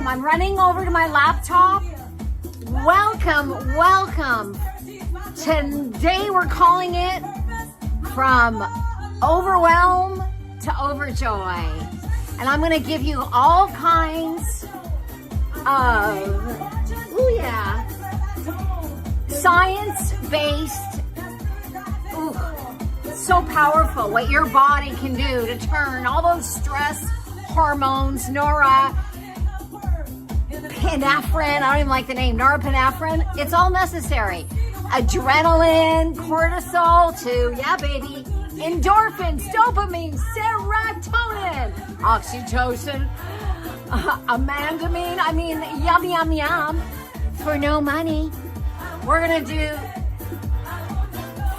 welcome. I'm running over to my laptop. Welcome, welcome. Today we're calling it From Overwhelm to Overjoy. And I'm gonna give you all kinds of, science-based, so powerful what your body can do to turn all those stress hormones, norepinephrine, I don't even like the name, norepinephrine, it's all necessary. Adrenaline, cortisol to, yeah baby, endorphins, dopamine, serotonin, oxytocin, amandamine, yum, yum, yum, for no money. We're gonna do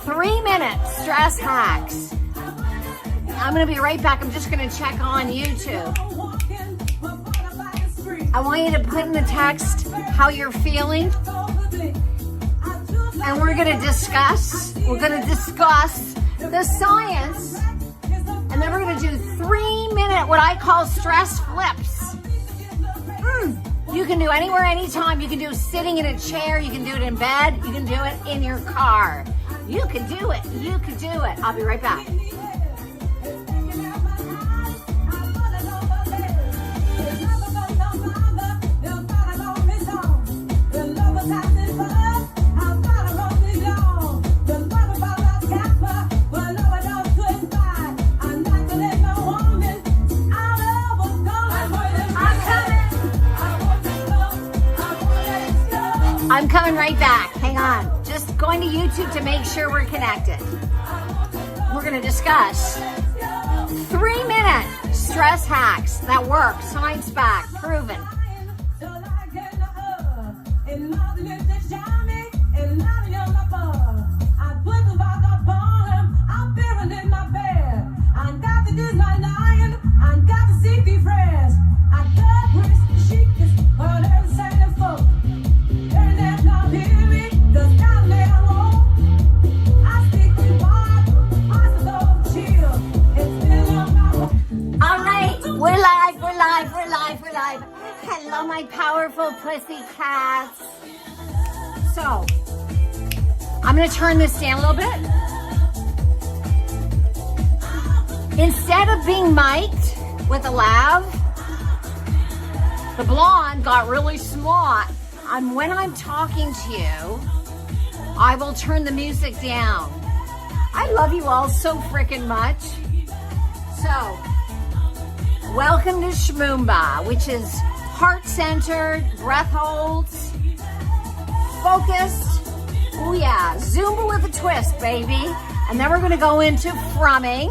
3-minute stress hacks. I'm gonna be right back. I'm just gonna check on YouTube. I want you to put in the text how you're feeling. And we're gonna discuss the science. And then we're gonna do 3-minute, what I call stress flips. You can do anywhere, anytime. You can do sitting in a chair. You can do it in bed. You can do it in your car. You can do it. You can do it. I'll be right back. I'm coming right back. Hang on. Just going to YouTube to make sure we're connected. We're going to discuss 3-minute stress hacks that work. Science backed, proven. We're live. Hello, my powerful pussy cats. So, I'm going to turn this down a little bit. Instead of being mic'd with a lav, the blonde got really smart. And when I'm talking to you, I will turn the music down. I love you all so freaking much. So, welcome to Shmoomba, which is heart-centered, breath holds, focused. Oh yeah, Zumba with a twist, baby. And then we're gonna go into Frumming,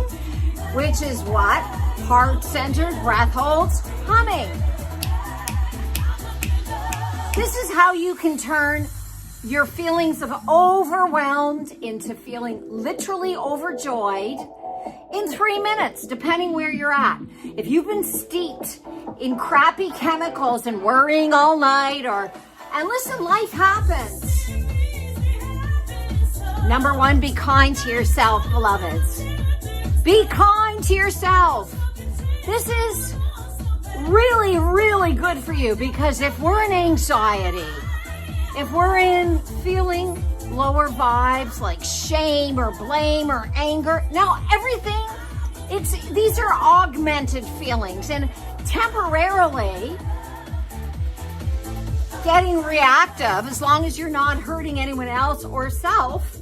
which is what? Heart-centered, breath holds, humming. This is how you can turn your feelings of overwhelmed into feeling literally overjoyed in 3 minutes, depending where you're at. If you've been steeped in crappy chemicals and worrying all night, and listen, life happens. Number one, be kind to yourself, beloveds. Be kind to yourself. This is really, really good for you, because if we're in anxiety, if we're in feeling lower vibes like shame or blame or anger. Now everything, these are augmented feelings, and temporarily getting reactive, as long as you're not hurting anyone else or self,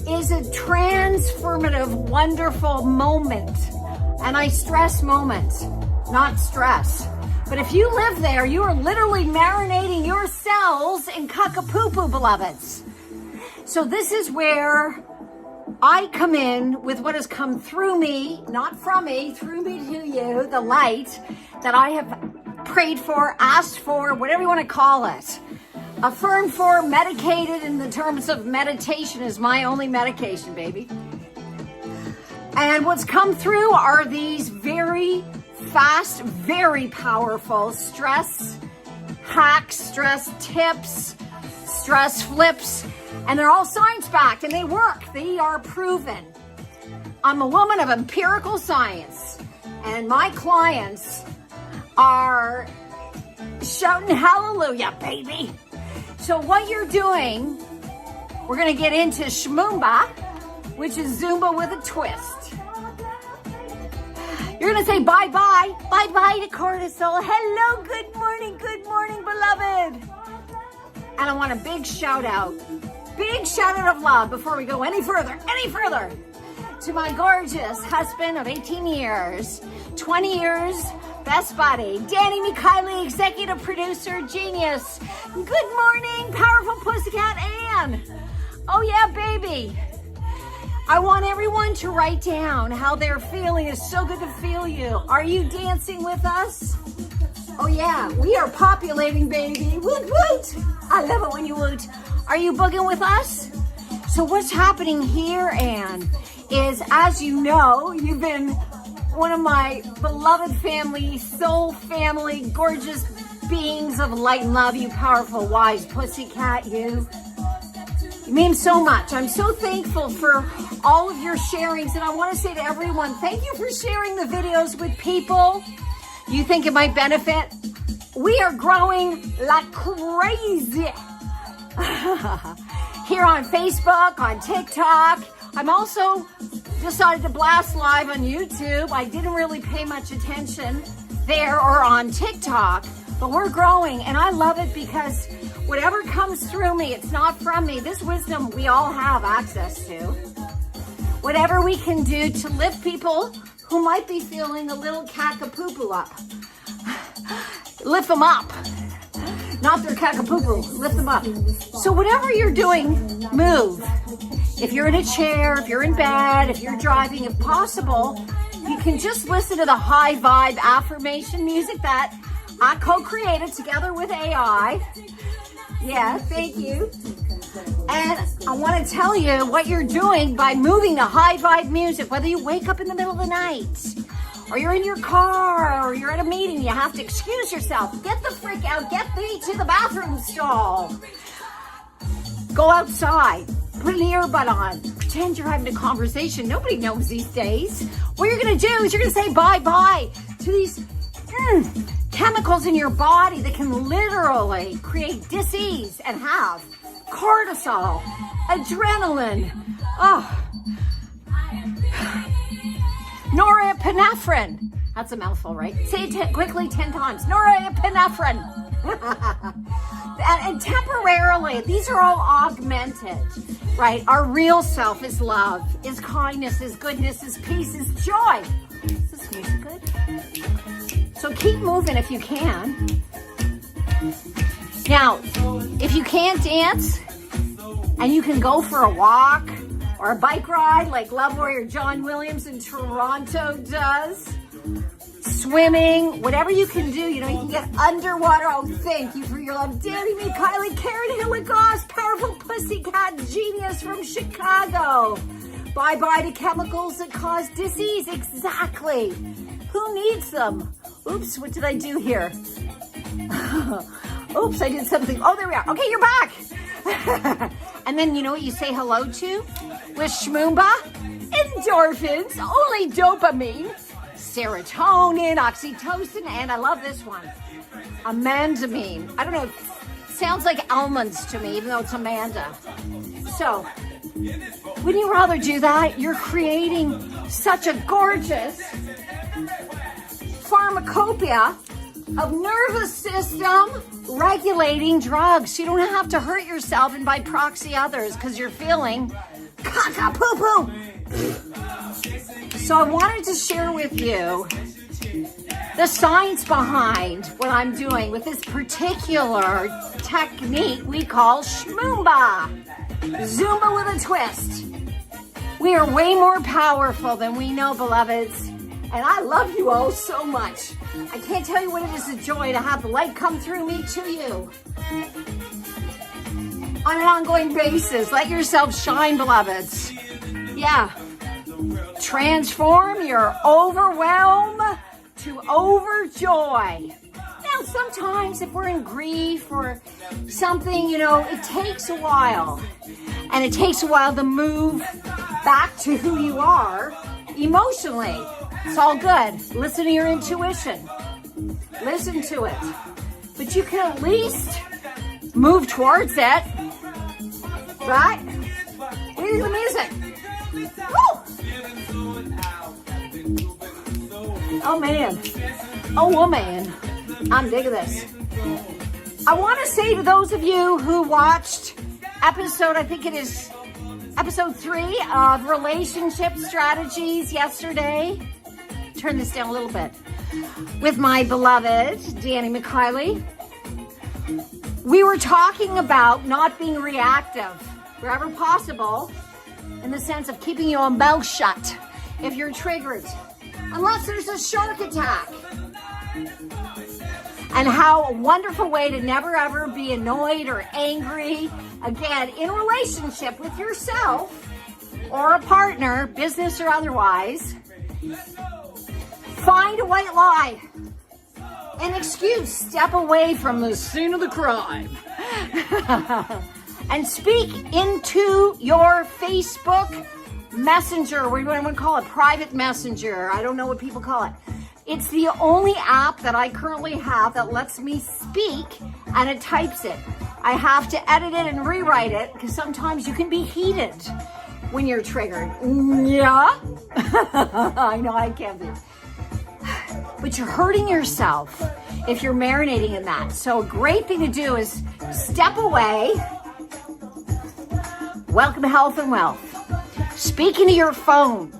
is a transformative, wonderful moment. And I stress moment, not stress. But if you live there, you are literally marinating your cells in cuckapoo-poo, beloveds. So this is where I come in with what has come through me, not from me, through me to you, the light that I have prayed for, asked for, whatever you want to call it. Affirmed for, medicated in the terms of meditation is my only medication, baby. And what's come through are these very fast, very powerful stress hacks, stress tips, stress flips, and they're all science-backed, and they work. They are proven. I'm a woman of empirical science, and my clients are shouting hallelujah, baby. So what you're doing, we're gonna get into Shmoomba, which is Zumba with a twist. You're gonna say bye-bye, bye-bye to cortisol. Hello, good morning, beloved. And I want a big shout out of love before we go any further, to my gorgeous husband of 18 years, 20 years, best buddy, Danny Mikhaili, executive producer, genius. Good morning, powerful pussycat Ann. Oh yeah, baby. I want everyone to write down how they're feeling. It's so good to feel you. Are you dancing with us? Oh yeah, we are populating, baby. Woot woot. I love it when you woot. Are you booging with us? So what's happening here, Ann, is, as you know, you've been one of my beloved family, soul family, gorgeous beings of light and love, you powerful, wise pussycat, you. You mean so much. I'm so thankful for all of your sharings, and I want to say to everyone, thank you for sharing the videos with people you think it might benefit. We are growing like crazy here on Facebook, on TikTok. I'm also decided to blast live on YouTube. I didn't really pay much attention there or on TikTok, but we're growing, and I love it because whatever comes through me, it's not from me. This wisdom we all have access to. Whatever we can do to lift people who might be feeling a little caca-poo-poo up. Lift them up. Not their caca-poo-poo, lift them up. So whatever you're doing, move. If you're in a chair, if you're in bed, if you're driving, if possible, you can just listen to the high vibe affirmation music that I co-created together with AI. Yeah, thank you. And I want to tell you what you're doing by moving the high vibe music, whether you wake up in the middle of the night, or you're in your car, or you're at a meeting, you have to excuse yourself. Get the frick out, get thee to the bathroom stall. Go outside, put an earbud on, pretend you're having a conversation. Nobody knows these days. What you're going to do is you're going to say bye-bye to these chemicals in your body that can literally create disease and have cortisol, adrenaline, norepinephrine. That's a mouthful, right? Say it quickly 10 times. Norepinephrine. And temporarily, these are all augmented, right? Our real self is love, is kindness, is goodness, is peace, is joy. Is this music good? So keep moving if you can. Now, if you can't dance and you can go for a walk or a bike ride like Love Warrior John Williams in Toronto does, swimming, whatever you can do, you can get underwater. Oh, thank you for your love. Danny Mikhaili, Karen Hilligoss, powerful pussycat genius from Chicago. Bye-bye to chemicals that cause disease. Exactly. Who needs them? Oops, what did I do here? Oops, I did something. Oh, there we are. Okay, you're back. And then you know what you say hello to with Shmoomba? Endorphins, only dopamine, serotonin, oxytocin, and I love this one, amandamine. I don't know, it sounds like almonds to me, even though it's Amanda. So, wouldn't you rather do that? You're creating such a gorgeous pharmacopoeia of nervous system regulating drugs. So you don't have to hurt yourself and by proxy others because you're feeling caca poo poo. So I wanted to share with you the science behind what I'm doing with this particular technique we call Shmoomba. Zumba with a twist. We are way more powerful than we know, beloveds. And I love you all so much. I can't tell you what it is a joy to have the light come through me to you. On an ongoing basis, let yourself shine, beloveds. Yeah. Transform your overwhelm to overjoy. Now, sometimes if we're in grief or something, it takes a while. And it takes a while to move back to who you are emotionally. It's all good. Listen to your intuition. Listen to it. but you can at least move towards it, right? Here's the music. Woo! Oh man, oh woman, I'm digging this. I want to say to those of you who watched episode, I think it is episode 3 of Relationship Strategies yesterday. Turn this down a little bit. With my beloved Danny McKiley. We were talking about not being reactive wherever possible, in the sense of keeping your mouth shut if you're triggered, unless there's a shark attack. And how a wonderful way to never ever be annoyed or angry, again, in a relationship with yourself or a partner, business or otherwise. Find a white lie, an excuse, step away from the scene of the crime. And speak into your Facebook Messenger, what do you want to call it? Private Messenger. I don't know what people call it. It's the only app that I currently have that lets me speak, and it types it. I have to edit it and rewrite it because sometimes you can be heated when you're triggered. Yeah, I know I can be. But you're hurting yourself if you're marinating in that. So a great thing to do is step away. Welcome to Health and Wealth. Speak into your phone.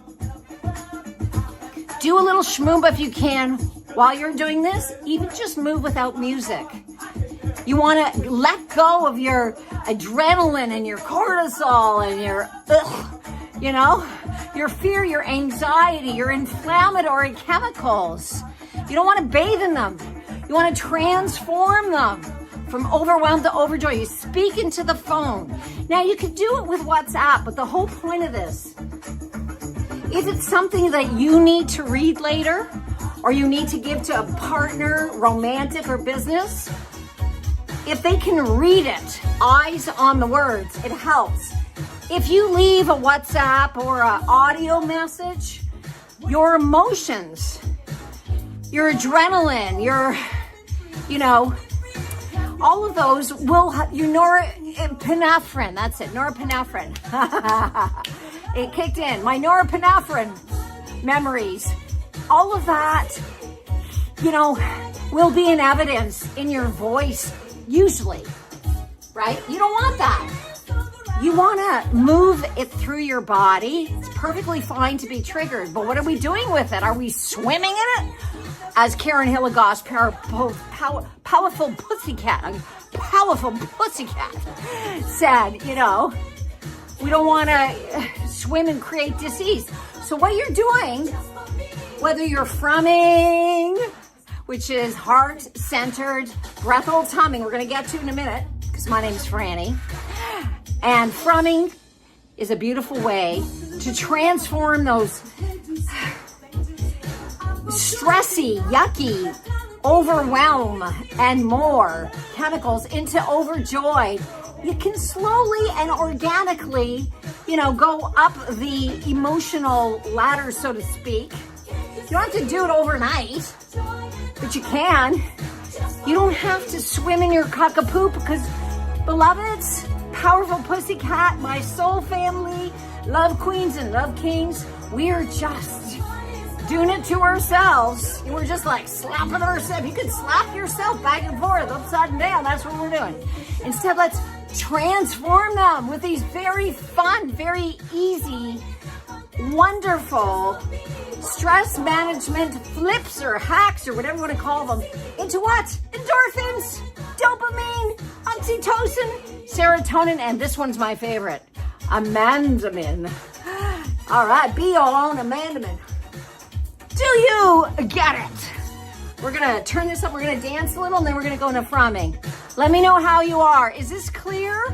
Do a little shmoomba if you can while you're doing this. Even just move without music. You want to let go of your adrenaline and your cortisol and your, your fear, your anxiety, your inflammatory chemicals. You don't want to bathe in them. You want to transform them from overwhelmed to overjoyed. You speak into the phone. Now, you can do it with WhatsApp, but the whole point of this, is it something that you need to read later or you need to give to a partner, romantic or business? If they can read it, eyes on the words, it helps. If you leave a WhatsApp or an audio message, your emotions, your adrenaline, all of those will, norepinephrine, that's it, norepinephrine. It kicked in. My norepinephrine memories, all of that, will be in evidence in your voice, usually, right? You don't want that. You want to move it through your body. It's perfectly fine to be triggered, but what are we doing with it? Are we swimming in it? As Karen Hilligoss, powerful pussycat said, we don't want to swim and create disease. So what you're doing, whether you're frumming, which is heart-centered breath-hold humming, we're going to get to in a minute, because my name's Frannie. And frumming is a beautiful way to transform those stressy, yucky, overwhelm, and more chemicals into overjoyed. You can slowly and organically, go up the emotional ladder, so to speak. You don't have to do it overnight, but you can. You don't have to swim in your cock-a-poop because, beloveds, powerful pussycat, my soul family, love queens and love kings, we're just doing it to ourselves. We're just like slapping ourselves. You could slap yourself back and forth, upside and down. That's what we're doing. Instead, let's transform them with these very fun, very easy, wonderful stress management flips or hacks or whatever you want to call them into what? Endorphins, dopamine, oxytocin, serotonin, and this one's my favorite, amandamin. All right, be your own amandamin. Do you get it? We're gonna turn this up, we're gonna dance a little, and then we're gonna go into frumming. Let me know how you are. Is this clear?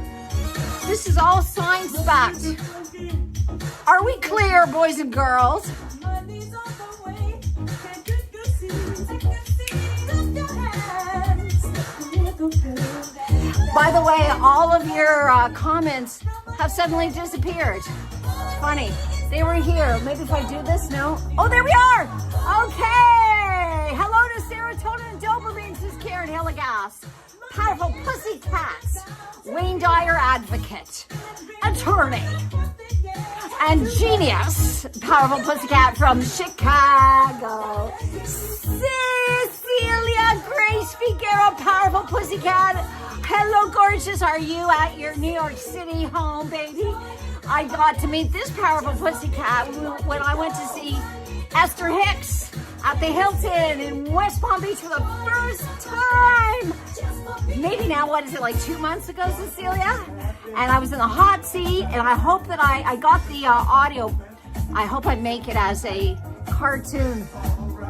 This is all science-backed. Are we clear, boys and girls? By the way, all of your comments have suddenly disappeared. It's funny. They were here. Maybe if I do this, no? Oh, there we are. Okay. Hello to serotonin and dopamine, says Karen Hilligas. Powerful Pussycats, Wayne Dyer advocate, attorney, and genius, Powerful Pussycat from Chicago. Cecilia Grace Figueroa, Powerful Pussycat. Hello, gorgeous. Are you at your New York City home, baby? I got to meet this Powerful Pussycat when I went to see Esther Hicks at the Hilton in West Palm Beach for the first time. Maybe now, what is it, like 2 months ago, Cecilia? And I was in the hot seat, and I hope that I got the audio. I hope I make it as a cartoon.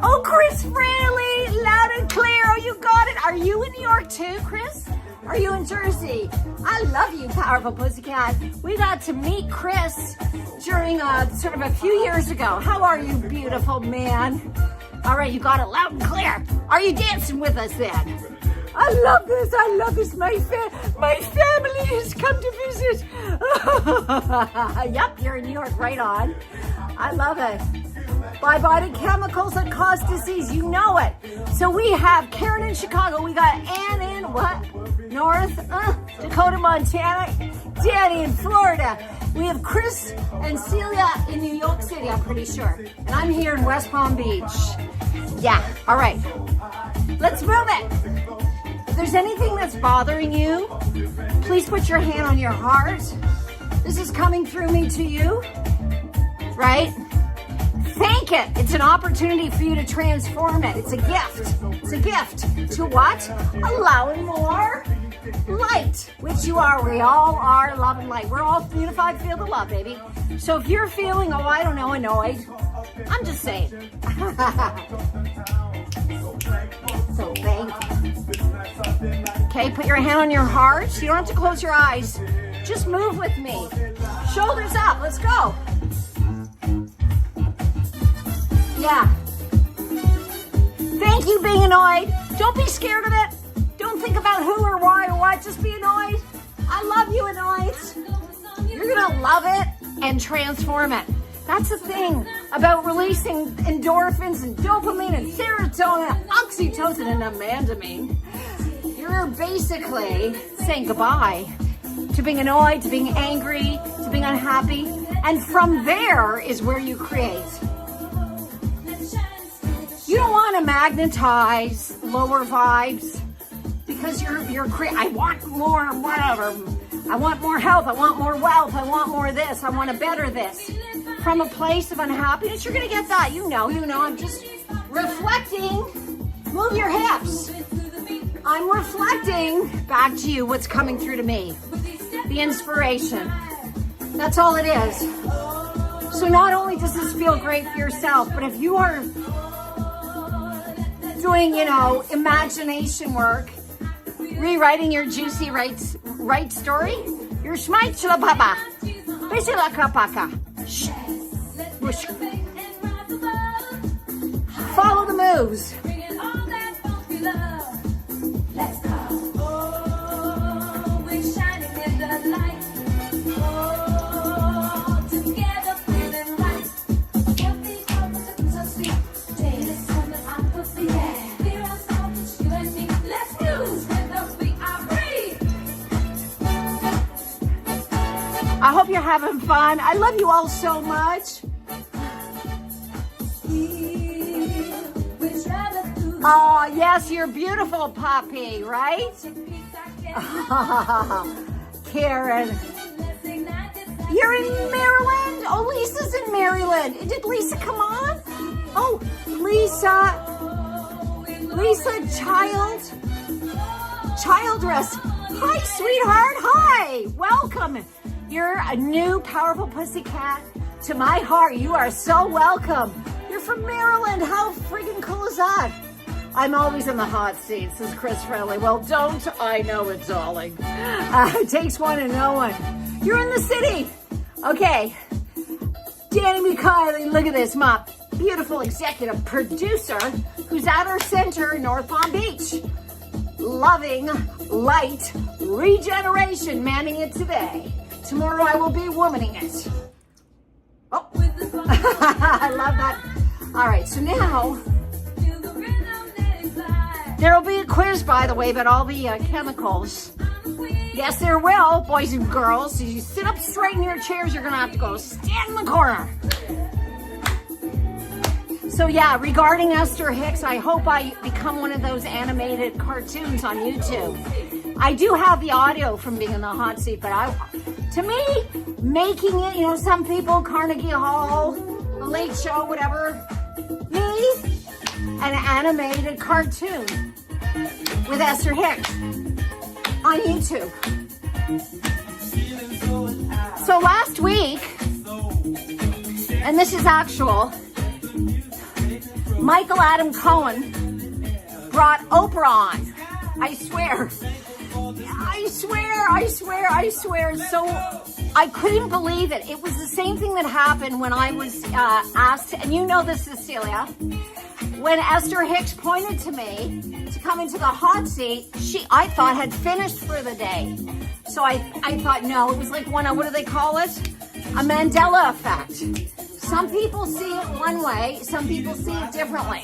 Oh, Chris Frannie, loud and clear. Oh, you got it. Are you in New York too, Chris? Are you in Jersey? I love you, Powerful Pussycat. We got to meet Chris during sort of a few years ago. How are you, beautiful man? All right, you got it loud and clear. Are you dancing with us then? I love this. I love this. My family has come to visit. Yep, you're in New York. Right on. I love it. Bye-bye to chemicals that cause disease. You know it. So we have Karen in Chicago. We got Ann in what? North Dakota, Montana. Danny in Florida. We have Chris and Celia in New York City, I'm pretty sure. And I'm here in West Palm Beach. Yeah, all right. Let's move it. If there's anything that's bothering you, please put your hand on your heart. This is coming through me to you, right? Thank it. It's an opportunity for you to transform it. It's a gift. It's a gift to what? Allowing more light, which you are. We all are love and light. We're all unified field of love, baby. So if you're feeling, oh, I don't know, annoyed, I'm just saying. So thank you. Okay, put your hand on your heart. You don't have to close your eyes. Just move with me. Shoulders up. Let's go. Yeah. Thank you, being annoyed. Don't be scared of it. Don't think about who or why or what. Just be annoyed. I love you, annoyed. You're going to love it and transform it. That's the thing about releasing endorphins and dopamine and serotonin, and oxytocin and amandamine. You're basically saying goodbye to being annoyed, to being angry, to being unhappy. And from there is where you create. You don't want to magnetize lower vibes because you're I want more, whatever. I want more health. I want more wealth. I want more of this. I want to better this. From a place of unhappiness, you're going to get that. You know. I'm just reflecting. Move your hips. I'm reflecting back to you what's coming through to me. The inspiration. That's all it is. So not only does this feel great for yourself, but if you are doing, imagination work, rewriting your juicy right story, your schmeichla papa, bisila kapaka. Follow the moves. I hope you're having fun. I love you all so much. Oh, yes, you're beautiful, Poppy, right? Karen. You're in Maryland? Oh, Lisa's in Maryland. Did Lisa come on? Oh, Lisa, Childress. Hi, sweetheart. Hi. Welcome. You're a new powerful pussycat to my heart. You are so welcome. You're from Maryland. How friggin' cool is that? I'm always in the hot seat, says Chris Friendly. Well, don't I know it, darling. It takes one to know one. You're in the city. Okay. Danny McKiley, look at this, my beautiful executive producer who's at our center in North Palm Beach. Loving light regeneration, manning it today. Tomorrow I will be womaning it. Oh, I love that. All right, so now There'll be a quiz, by the way, about all the chemicals. Yes, there will, boys and girls. So you sit up straight in your chairs, you're gonna have to go stand in the corner. So yeah, regarding Esther Hicks, I hope I become one of those animated cartoons on YouTube. I do have the audio from being in the hot seat, but to me, making it, you know, some people, Carnegie Hall, The Late Show, whatever, me, an animated cartoon with Esther Hicks on YouTube. So last week, and this is actual, Michael Adam Cohen brought Oprah on. I swear. So I couldn't believe it. It was the same thing that happened when I was asked, and you know this, Cecilia, when Esther Hicks pointed to me to come into the hot seat, I thought had finished for the day. So I thought, no, it was like what do they call it? A Mandela effect. Some people see it one way, some people see it differently.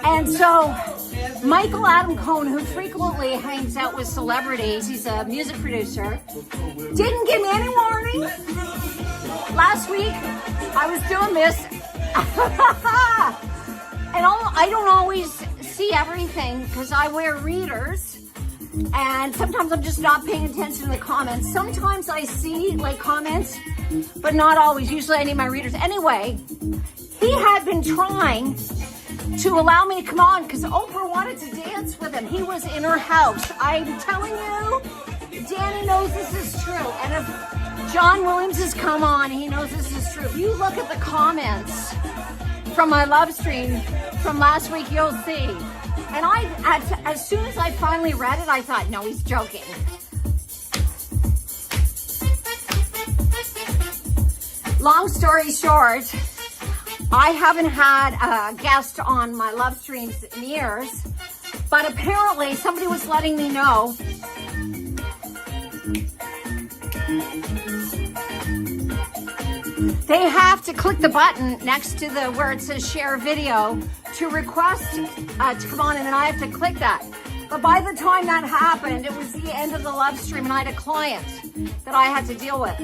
And so Michael Adam Cohen, who frequently hangs out with celebrities, he's a music producer, didn't give me any warning. Last week, I was doing this, and I don't always see everything because I wear readers. And sometimes I'm just not paying attention to the comments. Sometimes I see like comments, but not always. Usually I need my readers. Anyway, he had been trying to allow me to come on because Oprah wanted to dance with him. He was in her house. I'm telling you, Danny knows this is true. And if John Williams has come on, he knows this is true. If you look at the comments from my love stream from last week, you'll see. And as soon as I finally read it, I thought, no, he's joking. Long story short, I haven't had a guest on my love streams in years, but apparently somebody was letting me know they have to click the button next to where it says share video to request to come on, and then I have to click that. But by the time that happened, it was the end of the love stream, and I had a client that I had to deal with.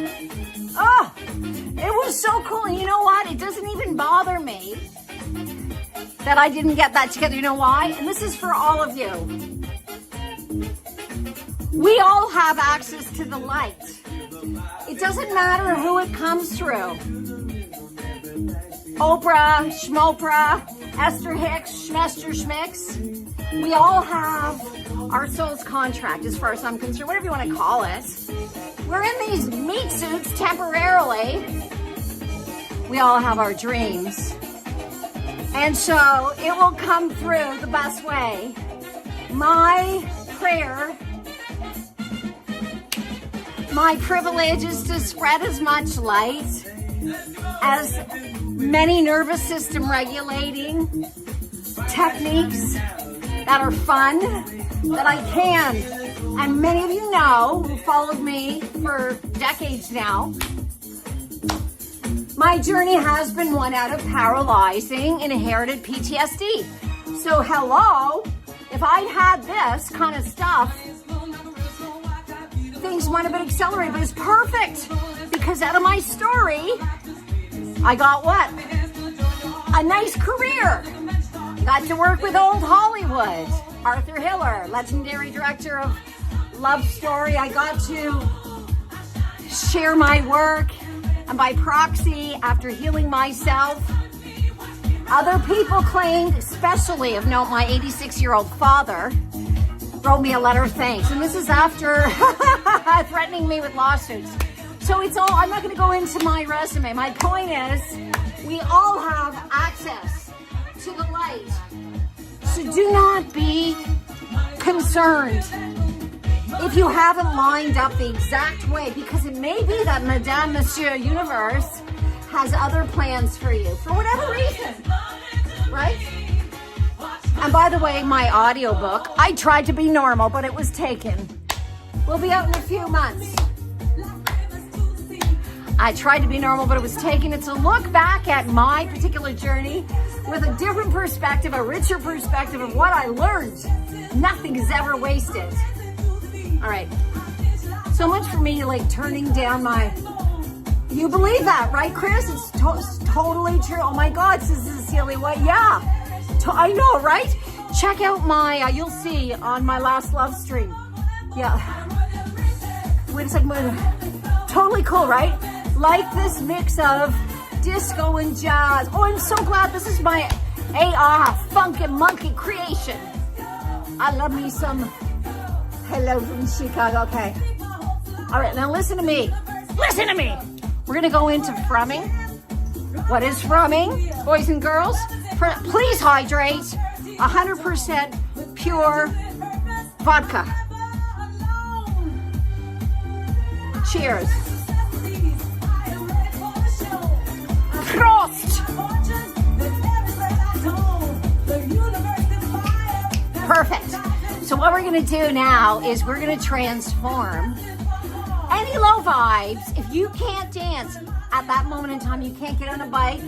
Oh, it was so cool. And you know what? It doesn't even bother me that I didn't get that together. You know why? And this is for all of you. We all have access to the light. It doesn't matter who it comes through. Oprah, Schmopra, Esther Hicks, Schmester Schmicks. We all have our soul's contract as far as I'm concerned, whatever you want to call it. We're in these meat suits temporarily. We all have our dreams. And so it will come through the best way. My prayer, my privilege is to spread as much light, as many nervous system regulating techniques that are fun that I can. And many of you know, who followed me for decades now, my journey has been one out of paralyzing inherited PTSD. So hello, if I'd had this kind of stuff, things might have been accelerated, but it's perfect because out of my story, I got what? A nice career. Got to work with old Hollywood. Arthur Hiller, legendary director of Love Story. I got to share my work, and by proxy, after healing myself, other people claimed, especially of note, my 86-year-old father wrote me a letter of thanks. And this is after threatening me with lawsuits. So it's all, I'm not going to go into my resume. My point is, we all have access to the light. So do not be concerned if you haven't lined up the exact way, because it may be that Madame Monsieur Universe has other plans for you for whatever reason, right? And by the way, my audiobook, I tried to be normal, but it was taken. Will be out in a few months. I tried to be normal, but it was taking it to look back at my particular journey with a different perspective, a richer perspective of what I learned. Nothing is ever wasted. All right. So much for me, like turning down my, you believe that, right, Chris? It's totally true. Oh my God, says Cecilia, what? Yeah, I know, right? Check out my, you'll see on my last love stream. Yeah. Wait a second. Totally cool, right? Like this mix of disco and jazz. Oh, I'm so glad this is my funk and monkey creation. I love me some hello from Chicago. Okay. All right, now listen to me. Listen to me. We're going to go into frumming. What is frumming, boys and girls? Please hydrate. 100% pure vodka. Cheers. Prost. Perfect. So what we're going to do now is we're going to transform any low vibes. If you can't dance at that moment in time, you can't get on a bike.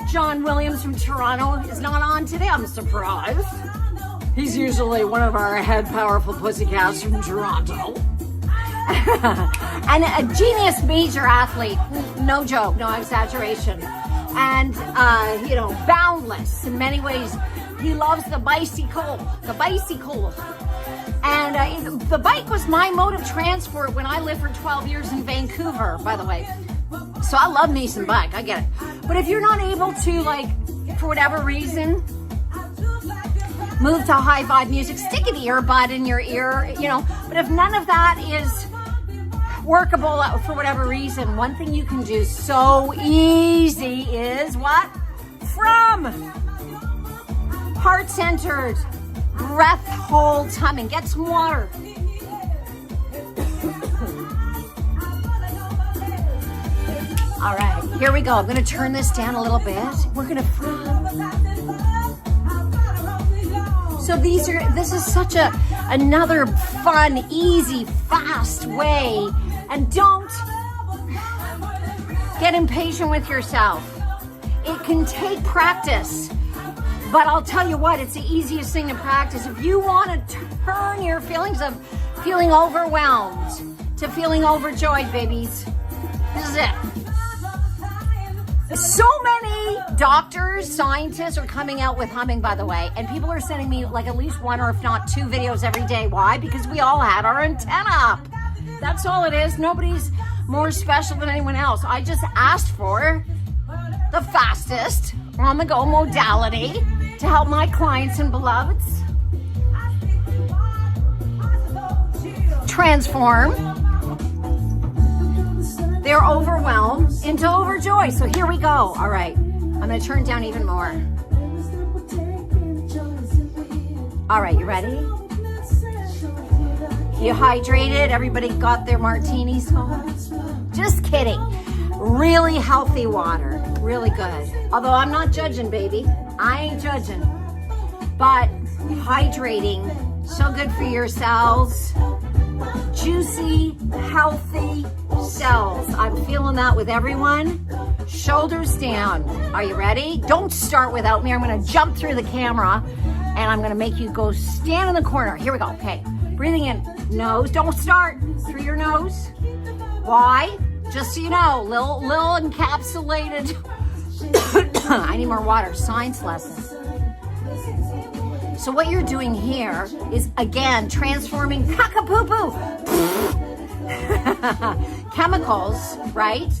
John Williams from Toronto is not on today. I'm surprised. He's usually one of our head powerful pussycats from Toronto. And a genius major athlete. No joke, no exaggeration. And, boundless in many ways. He loves the bicycle. And the bike was my mode of transport when I lived for 12 years in Vancouver, by the way. So I love me some bike, I get it. But if you're not able to, like, for whatever reason, move to high vibe music, stick an earbud in your ear, But if none of that is workable for whatever reason, one thing you can do so easy is what? Heart-centered, breath hold humming. Get some water. All right, here we go. I'm going to turn this down a little bit. We're going to frum. So this is such another fun, easy, fast way. And don't get impatient with yourself. It can take practice. But I'll tell you what, it's the easiest thing to practice. If you want to turn your feelings of feeling overwhelmed to feeling overjoyed, babies, this is it. So many doctors, scientists are coming out with humming, by the way, and people are sending me like at least one or if not two videos every day. Why? Because we all had our antenna up. That's all it is. Nobody's more special than anyone else. I just asked for the fastest on-the-go modality to help my clients and beloveds transform their overwhelm into overjoy. So here we go. All right. I'm going to turn down even more. All right. You ready? You hydrated? Everybody got their martinis going? Just kidding. Really healthy water. Really good. Although I'm not judging, baby. I ain't judging. But hydrating, so good for your cells. Juicy, healthy cells. I'm feeling that with everyone. Shoulders down. Are you ready? Don't start without me. I'm going to jump through the camera and I'm going to make you go stand in the corner. Here we go. Okay. Breathing in. Nose. Don't start. Through your nose. Why? Just so you know, little encapsulated. I need more water. Science lesson. So what you're doing here is, again, transforming caca-poo-poo chemicals, right,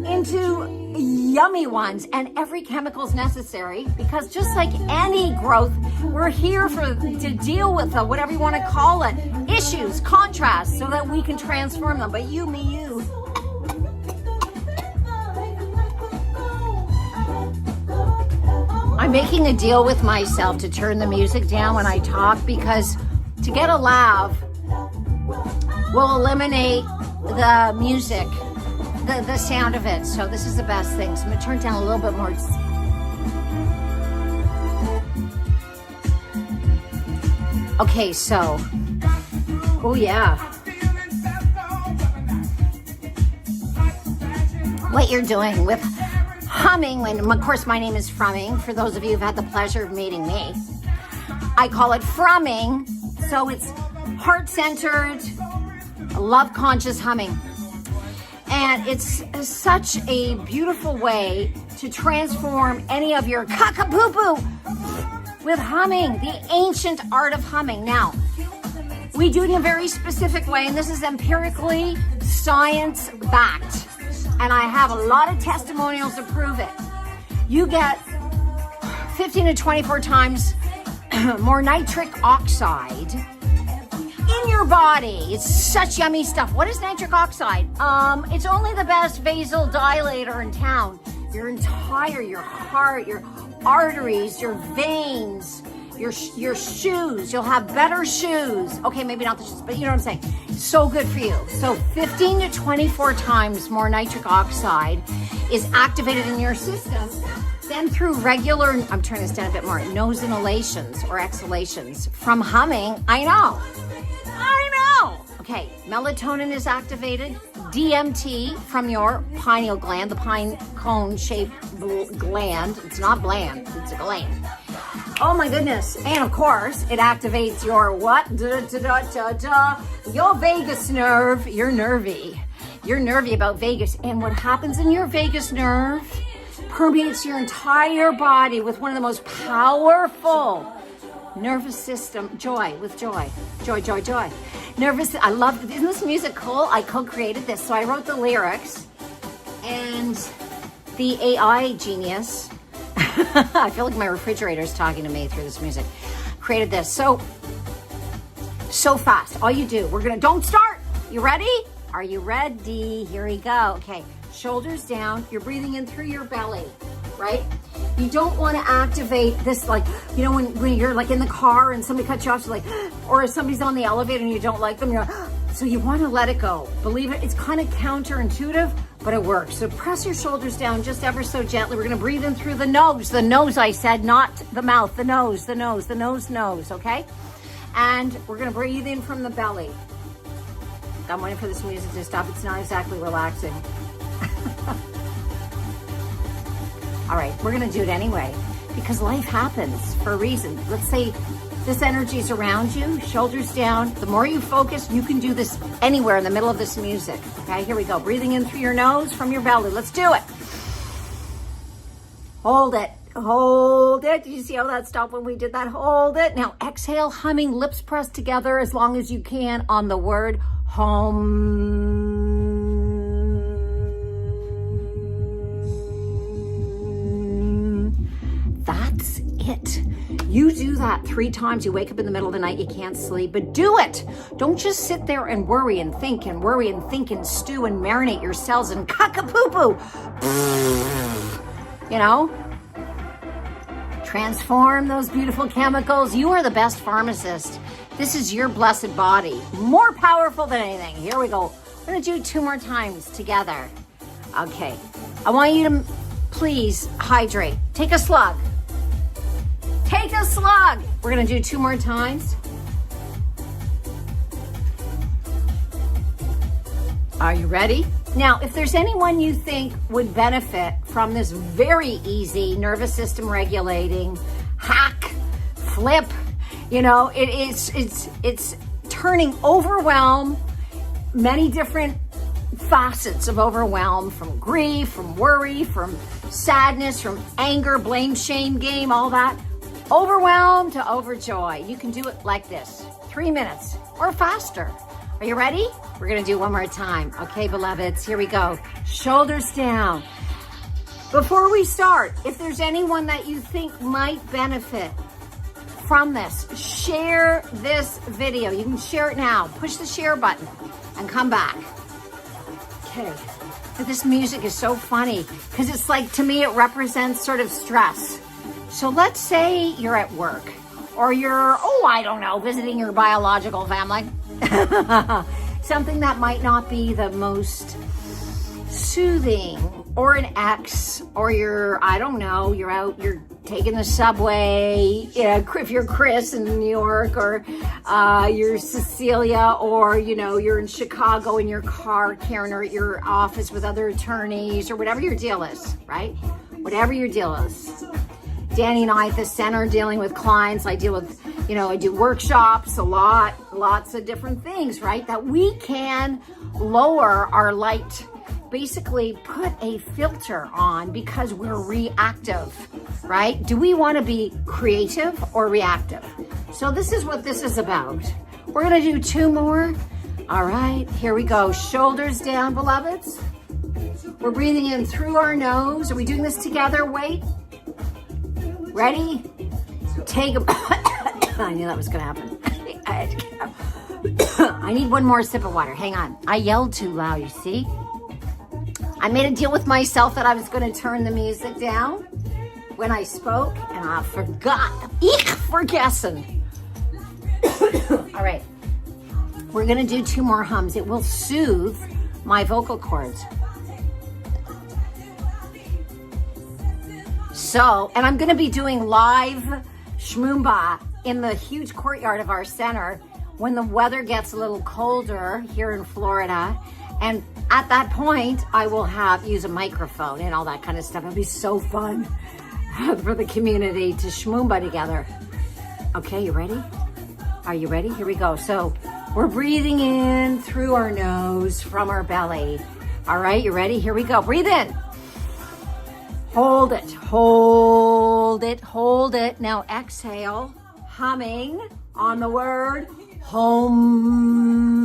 into yummy ones. And every chemical is necessary because just like any growth, we're here to deal with whatever you want to call it, issues, contrasts, so that we can transform them. But you, me, you. I'm making a deal with myself to turn the music down when I talk because to get a laugh will eliminate the music, the sound of it. So this is the best thing. So I'm going to turn it down a little bit more. Okay, so, oh yeah. what you're doing with humming, when, of course, my name is Frumming. For those of you who've had the pleasure of meeting me, I call it Frumming. So it's heart-centered, love-conscious humming. And it's such a beautiful way to transform any of your caca-poo-poo with humming, the ancient art of humming. Now, we do it in a very specific way, and this is empirically science-backed. And I have a lot of testimonials to prove it. You get 15 to 24 times more nitric oxide in your body. It's such yummy stuff. What is nitric oxide? It's only the best vasodilator in town. Your heart, your arteries, your veins, your shoes. You'll have better shoes. Okay, maybe not the shoes, but you know what I'm saying. So good for you. So 15 to 24 times more nitric oxide is activated in your system than through regular, I'm turning this down a bit more, nose inhalations or exhalations from humming. I know. Okay, melatonin is activated. DMT from your pineal gland, the pine cone shaped gland. It's not bland, it's a gland. Oh my goodness. And of course, it activates your what? Your vagus nerve. You're nervy. You're nervy about vagus. And what happens in your vagus nerve permeates your entire body with one of the most powerful nervous system, joy. Nervous, I love, isn't this music cool? I co-created this. So I wrote the lyrics, and the AI genius, I feel like my refrigerator is talking to me through this music, created this. So fast. All you do, don't start. You ready? Are you ready? Here we go. Okay, shoulders down. You're breathing in through your belly, right? You don't want to activate this, like, you know, when you're like in the car and somebody cuts you off, you're like, or if somebody's on the elevator and you don't like them, you're like, so you want to let it go. Believe it, it's kind of counterintuitive, but it works. So press your shoulders down just ever so gently. We're going to breathe in through the nose. The nose, I said, not the mouth. The nose, okay? And we're going to breathe in from the belly. I'm waiting for this music to stop. It's not exactly relaxing. All right, we're gonna do it anyway because life happens for a reason. Let's say this energy is around you, shoulders down. The more you focus, you can do this anywhere in the middle of this music. Okay, here we go. Breathing in through your nose, from your belly. Let's do it. Hold it. Did you see how that stopped when we did that? Hold it. Now exhale, humming, lips pressed together as long as you can on the word hum. That's it. You do that 3 times. You wake up in the middle of the night, you can't sleep, but do it. Don't just sit there and worry and think and stew and marinate your cells and caca-poo-poo. You know? Transform those beautiful chemicals. You are the best pharmacist. This is your blessed body. More powerful than anything. Here we go. We're gonna do 2 more times together. Okay. I want you to please hydrate. Take a slug. We're gonna do 2 more times. Are you ready? Now, if there's anyone you think would benefit from this very easy nervous system regulating hack, flip, you know, it's turning overwhelm, many different facets of overwhelm, from grief, from worry, from sadness, from anger, blame, shame game, all that. Overwhelm to overjoy. You can do it like this, 3 minutes or faster. Are you ready? We're gonna do 1 more time. Okay, beloveds, here we go. Shoulders down. Before we start, if there's anyone that you think might benefit from this, share this video. You can share it now. Push the share button and come back. Okay. This music is so funny because it's like, to me, it represents sort of stress. So let's say you're at work or you're, I don't know, visiting your biological family. Something that might not be the most soothing or an ex, or you're, I don't know, you're out, you're taking the subway, if you're Chris in New York, or you're Cecilia, or, you know, you're in Chicago in your car, Karen, or at your office with other attorneys, or whatever your deal is, right? Whatever your deal is. Danny and I at the center dealing with clients, I deal with, you know, I do workshops a lot, lots of different things, right? That we can lower our light, basically put a filter on because we're reactive, right? Do we want to be creative or reactive? So this is what this is about. We're going to do 2 more. All right, here we go. Shoulders down, beloveds. We're breathing in through our nose. Are we doing this together? Wait. Ready? Take a... I knew that was going to happen. I need one more sip of water. Hang on. I yelled too loud, you see? I made a deal with myself that I was going to turn the music down when I spoke, and I forgot. Ich vergessen. All right. We're going to do 2 more hums. It will soothe my vocal cords. So, and I'm going to be doing live shmoomba in the huge courtyard of our center when the weather gets a little colder here in Florida. And at that point, I will use a microphone and all that kind of stuff. It'll be so fun for the community to shmoomba together. Okay, you ready? Are you ready? Here we go. So we're breathing in through our nose from our belly. All right, you ready? Here we go. Breathe in. Hold it, hold it, hold it. Now exhale, humming on the word home.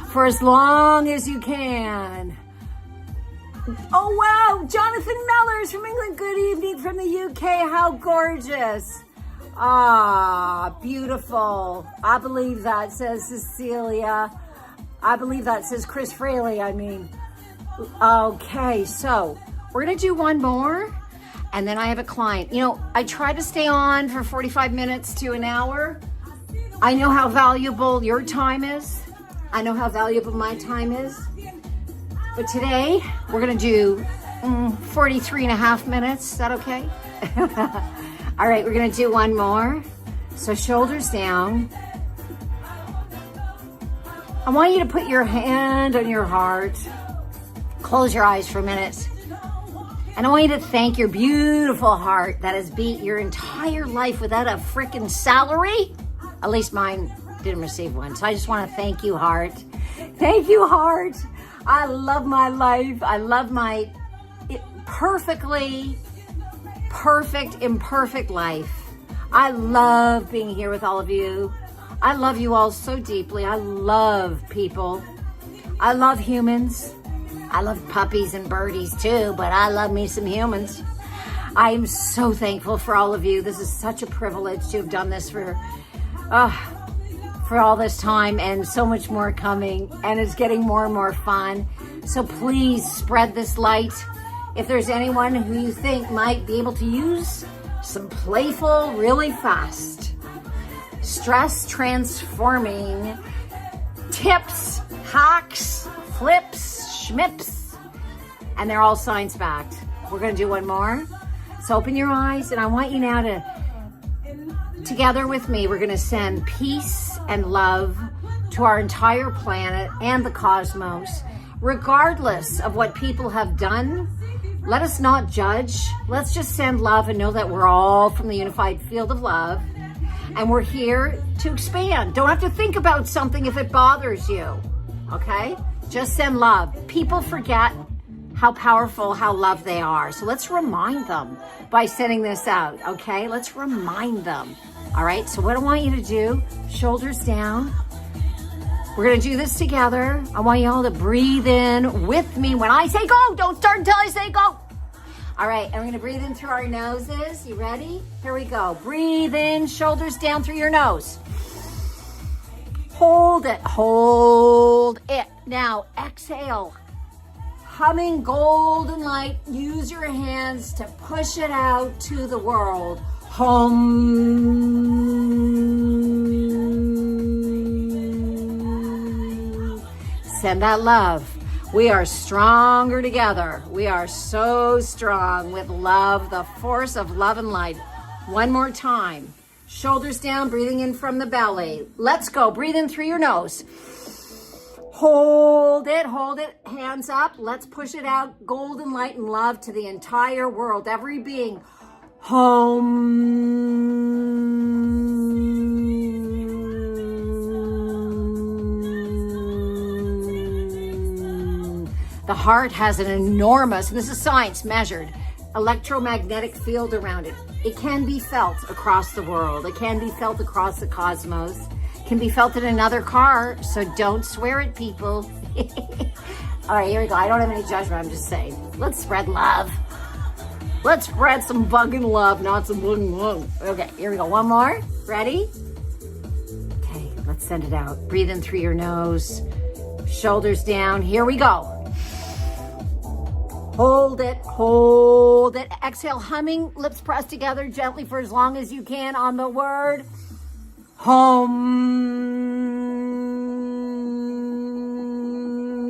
For as long as you can. Oh wow, Jonathan Mellors from England. Good evening from the UK. How gorgeous. Ah, beautiful. I believe that, says Cecilia. I believe that, says Chris Fraley, I mean. Okay, so we're going to do 1 more, and then I have a client. You know, I try to stay on for 45 minutes to an hour. I know how valuable your time is. I know how valuable my time is. But today, we're going to do 43 and a half minutes. Is that okay? All right, we're going to do 1 more. So shoulders down. I want you to put your hand on your heart. Close your eyes for a minute. And I want you to thank your beautiful heart that has beat your entire life without a freaking salary. At least mine didn't receive one. So I just want to thank you, heart. Thank you, heart. I love my life. I love my perfect, imperfect life. I love being here with all of you. I love you all so deeply. I love people. I love humans. I love puppies and birdies too, but I love me some humans. I am so thankful for all of you. This is such a privilege to have done this for all this time, and so much more coming, and it's getting more and more fun. So please spread this light. If there's anyone who you think might be able to use some playful, really fast, stress transforming tips, hacks, flips, schmips, and they're all science backed. We're going to do 1 more. So open your eyes, and I want you now to, together with me, we're going to send peace and love to our entire planet and the cosmos. Regardless of what people have done, let us not judge. Let's just send love and know that we're all from the unified field of love, and we're here to expand. Don't have to think about something if it bothers you, okay? Just send love. People forget how powerful, how loved they are. So let's remind them by sending this out, okay? Let's remind them. All right, so what I want you to do, shoulders down. We're gonna do this together. I want you all to breathe in with me when I say go. Don't start until I say go. All right, and we're gonna breathe in through our noses. You ready? Here we go. Breathe in, shoulders down through your nose. Hold it, hold it. Now exhale. Humming golden light. Use your hands to push it out to the world. Hum. Send that love. We are stronger together. We are so strong with love, the force of love and light. One more time. Shoulders down, breathing in from the belly. Let's go. Breathe in through your nose. Hold it, hands up. Let's push it out. Golden light and love to the entire world, every being. The heart has an enormous, and this is science measured, electromagnetic field around it. It can be felt across the world. It can be felt across the cosmos. Can be felt in another car, so don't swear at people. All right, here we go. I don't have any judgment. I'm just saying. Let's spread love. Let's spread some bugging love, not some bugging love. Okay, here we go. One more. Ready? Okay, let's send it out. Breathe in through your nose. Shoulders down. Here we go. Hold it, hold it. Exhale, humming, lips pressed together gently for as long as you can on the word home.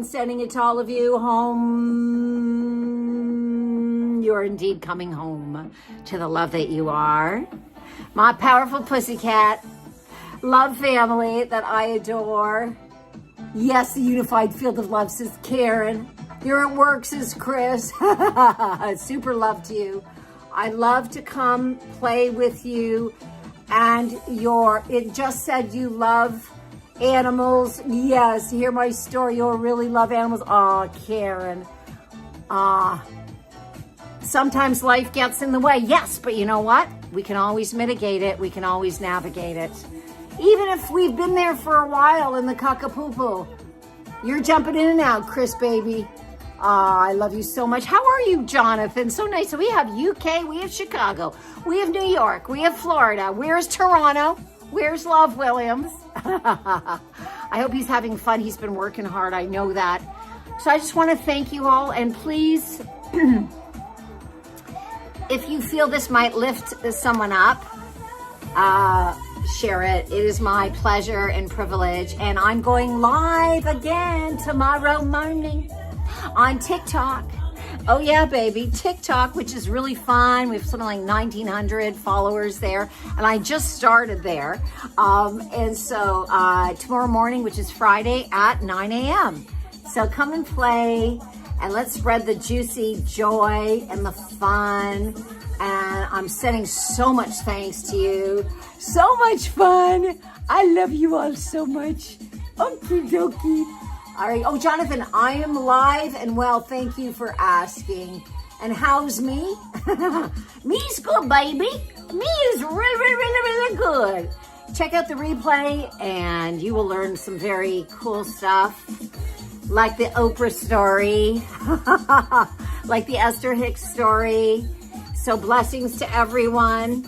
Sending it to all of you, home. You're indeed coming home to the love that you are. My powerful pussycat, love family that I adore. Yes, the unified field of love, says Karen. You're at work, says Chris. Super love to you. I love to come play with you. And it just said you love animals. Yes, hear my story. You'll really love animals. Aw, Karen. Sometimes life gets in the way. Yes, but you know what? We can always mitigate it. We can always navigate it. Even if we've been there for a while in the cockapoo. You're jumping in and out, Chris, baby. I love you so much. How are you, Jonathan? So nice. So we have UK, we have Chicago, we have New York, we have Florida. Where's Toronto? Where's Love Williams? I hope he's having fun. He's been working hard. I know that. So I just want to thank you all. And please, if you feel this might lift someone up, share it. It is my pleasure and privilege. And I'm going live again tomorrow morning on TikTok. Oh yeah, baby, TikTok, which is really fun. We have something like 1,900 followers there, and I just started there. And so tomorrow morning, which is Friday at 9 a.m. So come and play, and let's spread the juicy joy and the fun. And I'm sending so much thanks to you. So much fun. I love you all so much. Okie dokie. All right. Oh, Jonathan, I am live and well. Thank you for asking. And how's me? Me's good, baby. Me is really good. Check out the replay and you will learn some very cool stuff. Like the Oprah story. Like the Esther Hicks story. So blessings to everyone.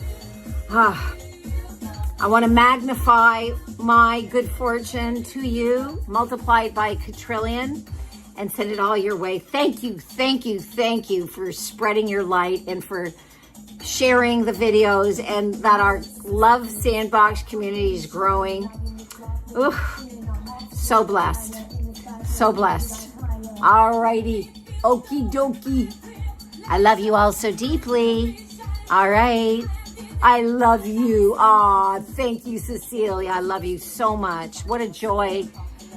I want to magnify my good fortune to you, multiply it by a quadrillion, and send it all your way. Thank you for spreading your light and for sharing the videos, and that our Love Sandbox community is growing. Ooh, so blessed. So blessed. All righty. Okie dokie. I love you all so deeply. All right. I love you. Aw, thank you, Cecilia. I love you so much. What a joy.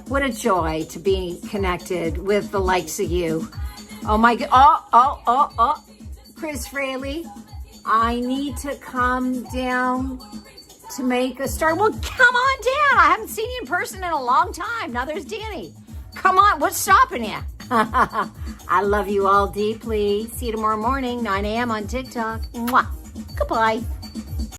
What a joy to be connected with the likes of you. Oh my God. Oh. Chris Fraley, I need to come down to make a start. Well, come on down. I haven't seen you in person in a long time. Now there's Danny. Come on. What's stopping you? I love you all deeply. See you tomorrow morning, 9 a.m. on TikTok. Mwah. Goodbye.